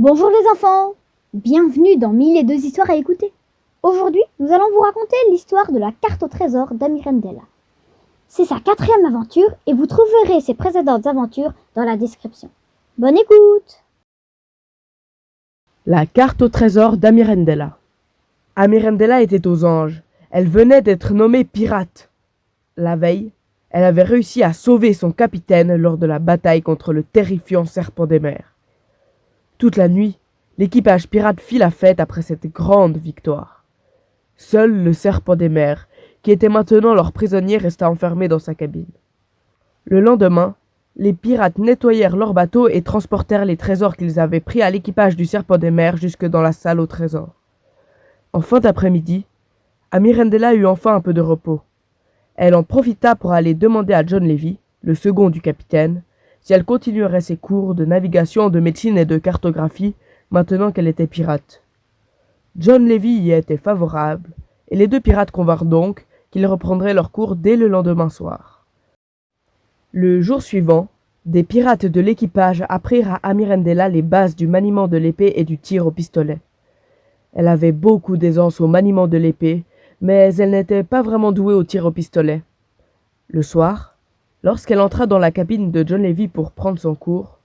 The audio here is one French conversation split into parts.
Bonjour les enfants, bienvenue dans 1002 histoires à écouter. Aujourd'hui, nous allons vous raconter l'histoire de la carte au trésor d'Amirendela. C'est sa 4e aventure et vous trouverez ses précédentes aventures dans la description. Bonne écoute! La carte au trésor d'Amirendela. Amirendela était aux anges. Elle venait d'être nommée pirate. La veille, elle avait réussi à sauver son capitaine lors de la bataille contre le terrifiant serpent des mers. Toute la nuit, l'équipage pirate fit la fête après cette grande victoire. Seul le serpent des mers, qui était maintenant leur prisonnier, resta enfermé dans sa cabine. Le lendemain, les pirates nettoyèrent leur bateau et transportèrent les trésors qu'ils avaient pris à l'équipage du serpent des mers jusque dans la salle au trésor. En fin d'après-midi, Amirendela eut enfin un peu de repos. Elle en profita pour aller demander à John Levy, le second du capitaine, si elle continuerait ses cours de navigation, de médecine et de cartographie maintenant qu'elle était pirate. John Levy y était favorable, et les deux pirates convinrent donc qu'ils reprendraient leurs cours dès le lendemain soir. Le jour suivant, des pirates de l'équipage apprirent à Amirendela les bases du maniement de l'épée et du tir au pistolet. Elle avait beaucoup d'aisance au maniement de l'épée, mais elle n'était pas vraiment douée au tir au pistolet. Le soir, lorsqu'elle entra dans la cabine de John Levy pour prendre son cours,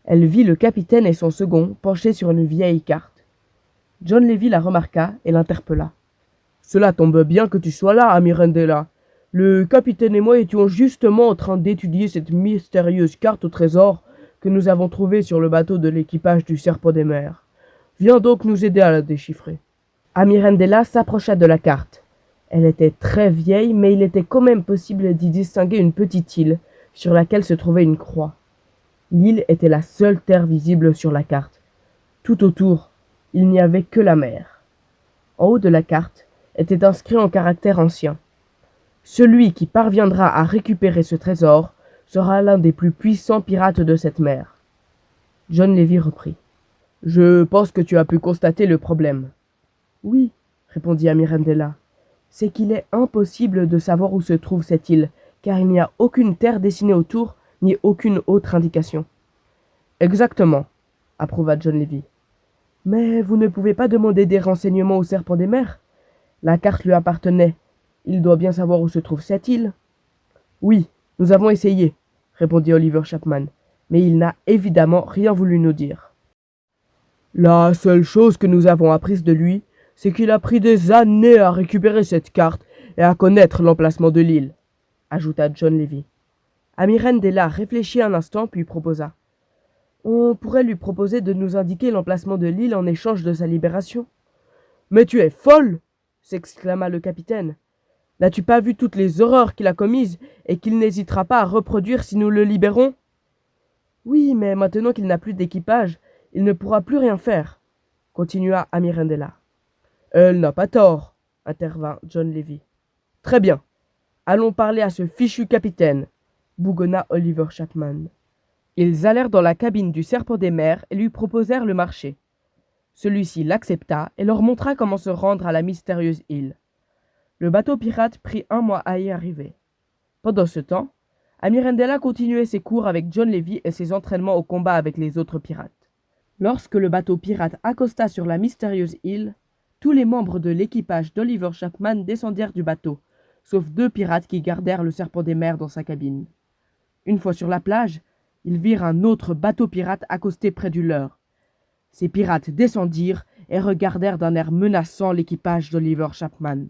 elle vit le capitaine et son second penchés sur une vieille carte. John Levy la remarqua et l'interpella. « Cela tombe bien que tu sois là, Amirendela. Le capitaine et moi étions justement en train d'étudier cette mystérieuse carte au trésor que nous avons trouvée sur le bateau de l'équipage du serpent des mers. Viens donc nous aider à la déchiffrer. » Amirendela s'approcha de la carte. Elle était très vieille, mais il était quand même possible d'y distinguer une petite île, sur laquelle se trouvait une croix. L'île était la seule terre visible sur la carte. Tout autour, il n'y avait que la mer. En haut de la carte était inscrit en caractères anciens. Celui qui parviendra à récupérer ce trésor sera l'un des plus puissants pirates de cette mer. John Levy reprit. « Je pense que tu as pu constater le problème. »« Oui, » répondit Amirendela. « C'est qu'il est impossible de savoir où se trouve cette île, car il n'y a aucune terre dessinée autour, ni aucune autre indication. »« Exactement, » approuva John Levy. « Mais vous ne pouvez pas demander des renseignements au serpent des mers? La carte lui appartenait. Il doit bien savoir où se trouve cette île. »« Oui, nous avons essayé, » répondit Oliver Chapman, mais il n'a évidemment rien voulu nous dire. « La seule chose que nous avons apprise de lui, c'est qu'il a pris des années à récupérer cette carte et à connaître l'emplacement de l'île, » ajouta John Levy. Amirendela réfléchit un instant puis proposa. « On pourrait lui proposer de nous indiquer l'emplacement de l'île en échange de sa libération. »« Mais tu es folle !» s'exclama le capitaine. « N'as-tu pas vu toutes les horreurs qu'il a commises et qu'il n'hésitera pas à reproduire si nous le libérons ? » ?»« Oui, mais maintenant qu'il n'a plus d'équipage, il ne pourra plus rien faire, » continua Amirendela. « Elle n'a pas tort, » intervint John Levy. « Très bien, allons parler à ce fichu capitaine, » bougonna Oliver Chapman. Ils allèrent dans la cabine du serpent des mers et lui proposèrent le marché. Celui-ci l'accepta et leur montra comment se rendre à la mystérieuse île. Le bateau pirate prit 1 mois à y arriver. Pendant ce temps, Amirendela continuait ses cours avec John Levy et ses entraînements au combat avec les autres pirates. Lorsque le bateau pirate accosta sur la mystérieuse île, tous les membres de l'équipage d'Oliver Chapman descendirent du bateau, sauf 2 pirates qui gardèrent le serpent des mers dans sa cabine. Une fois sur la plage, ils virent un autre bateau pirate accosté près du leur. Ces pirates descendirent et regardèrent d'un air menaçant l'équipage d'Oliver Chapman.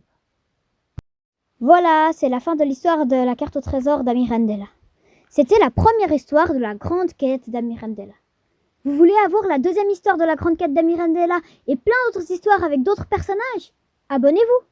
Voilà, c'est la fin de l'histoire de la carte au trésor d'Amirendela. C'était la première histoire de la grande quête d'Amirendela. Vous voulez avoir la 2e histoire de la grande quête d'Amirendela et plein d'autres histoires avec d'autres personnages? Abonnez-vous!